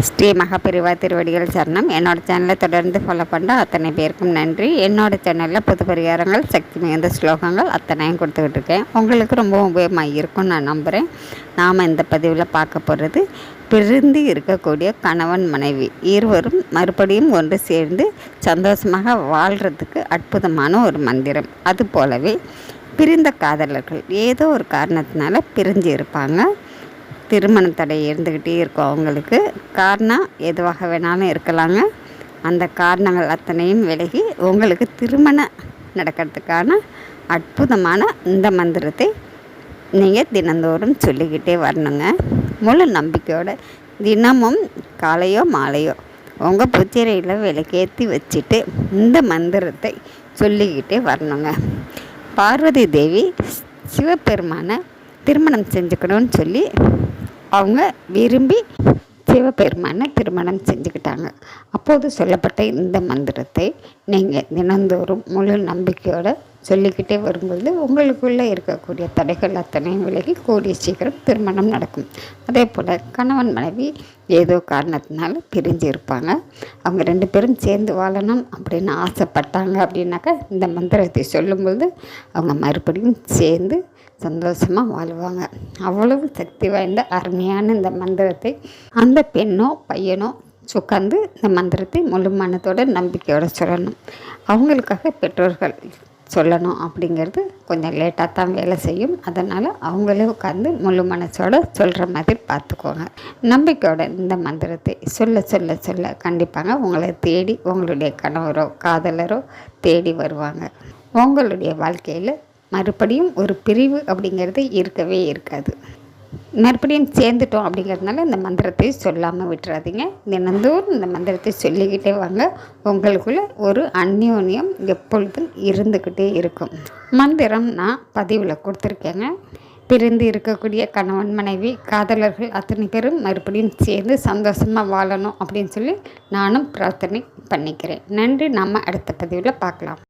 ஸ்ரீ மகாபெரிவா திருவடிகள் சரணம். என்னோடய சேனலை தொடர்ந்து ஃபாலோ பண்ண அத்தனை பேருக்கும் நன்றி. என்னோடய சேனலில் புது பரிகாரங்கள், சக்தி மிகுந்த ஸ்லோகங்கள் அத்தனையும் கொடுத்துக்கிட்டு இருக்கேன். உங்களுக்கு ரொம்ப உபயோகமாக இருக்கும்னு நான் நம்புகிறேன். நாம் இந்த பதிவில் பார்க்க போகிறது, பிரிந்து இருக்கக்கூடிய கணவன் மனைவி இருவரும் மறுபடியும் ஒன்று சேர்ந்து சந்தோஷமாக வாழ்கிறதுக்கு அற்புதமான ஒரு மந்திரம். அது போலவே பிரிந்த காதலர்கள் ஏதோ ஒரு காரணத்தினால பிரிஞ்சு இருப்பாங்க. திருமண தடை இருந்துக்கிட்டே இருக்கும். அவங்களுக்கு காரணம் எதுவாக வேணாலும் இருக்கலாங்க. அந்த காரணங்கள் அத்தனையும் விலகி உங்களுக்கு திருமணம் நடக்கிறதுக்கான அற்புதமான இந்த மந்திரத்தை நீங்கள் தினந்தோறும் சொல்லிக்கிட்டே வரணுங்க. முழு நம்பிக்கையோடு தினமும் காலையோ மாலையோ உங்கள் பூச்செறையில் விளக்கேற்றி வச்சுட்டு இந்த மந்திரத்தை சொல்லிக்கிட்டே வரணுங்க. பார்வதி தேவி சிவபெருமானை திருமணம் செஞ்சுக்கணும்னு சொல்லி அவங்க விரும்பி சிவபெருமானை திருமணம் செஞ்சுக்கிட்டாங்க. அப்போது சொல்லப்பட்ட இந்த மந்திரத்தை நீங்கள் தினந்தோறும் முழு நம்பிக்கையோடு சொல்லிக்கிட்டே வரும்போது உங்களுக்குள்ளே இருக்கக்கூடிய தடைகள் அத்தனையும் விலகி கூடிய சீக்கிரம் திருமணம் நடக்கும். அதே போல் கணவன் மனைவி ஏதோ காரணத்தினால பிரிஞ்சு இருப்பாங்க. அவங்க 2 பேரும் சேர்ந்து வாழணும் அப்படின்னு ஆசைப்பட்டாங்க அப்படின்னாக்கா இந்த மந்திரத்தை சொல்லும்போது அவங்க மறுபடியும் சேர்ந்து சந்தோஷமாக வாழ்வாங்க. அவ்வளவு சக்தி வாய்ந்த அருமையான இந்த மந்திரத்தை அந்த பெண்ணோ பையனோ உட்காந்து இந்த மந்திரத்தை முழு மனத்தோட நம்பிக்கையோடு சொல்லணும். அவங்களுக்காக பெற்றோர்கள் சொல்லணும் அப்படிங்கிறது கொஞ்சம் லேட்டாக தான் வேலை செய்யும். அதனால் அவங்களே உட்காந்து முழு மனசோடு சொல்கிற மாதிரி பார்த்துக்கோங்க. நம்பிக்கையோட இந்த மந்திரத்தை சொல்ல சொல்ல சொல்ல கண்டிப்பாக உங்களை தேடி உங்களுடைய கணவரோ காதலரோ தேடி வருவாங்க. உங்களுடைய வாழ்க்கையில் மறுபடியும் ஒரு பிரிவு அப்படிங்கிறது இருக்கவே இருக்காது. மறுபடியும் சேர்ந்துட்டோம் அப்படிங்கிறதுனால இந்த மந்திரத்தை சொல்லாமல் விட்டுறாதீங்க. தினந்தோறும் இந்த மந்திரத்தை சொல்லிக்கிட்டே வாங்க. உங்களுக்குள்ள ஒரு அந்யோன்யம் எப்பொழுதும் இருந்துக்கிட்டே இருக்கும். மந்திரம் நான் பதிவில் கொடுத்துருக்கேங்க. பிரிந்து இருக்கக்கூடிய கணவன் மனைவி காதலர்கள் அத்தனை பேரும் மறுபடியும் சேர்ந்து சந்தோஷமாக வாழணும் அப்படின்னு சொல்லி நானும் பிரார்த்தனை பண்ணிக்கிறேன். நன்றி. நம்ம அடுத்த பதிவில் பார்க்கலாம்.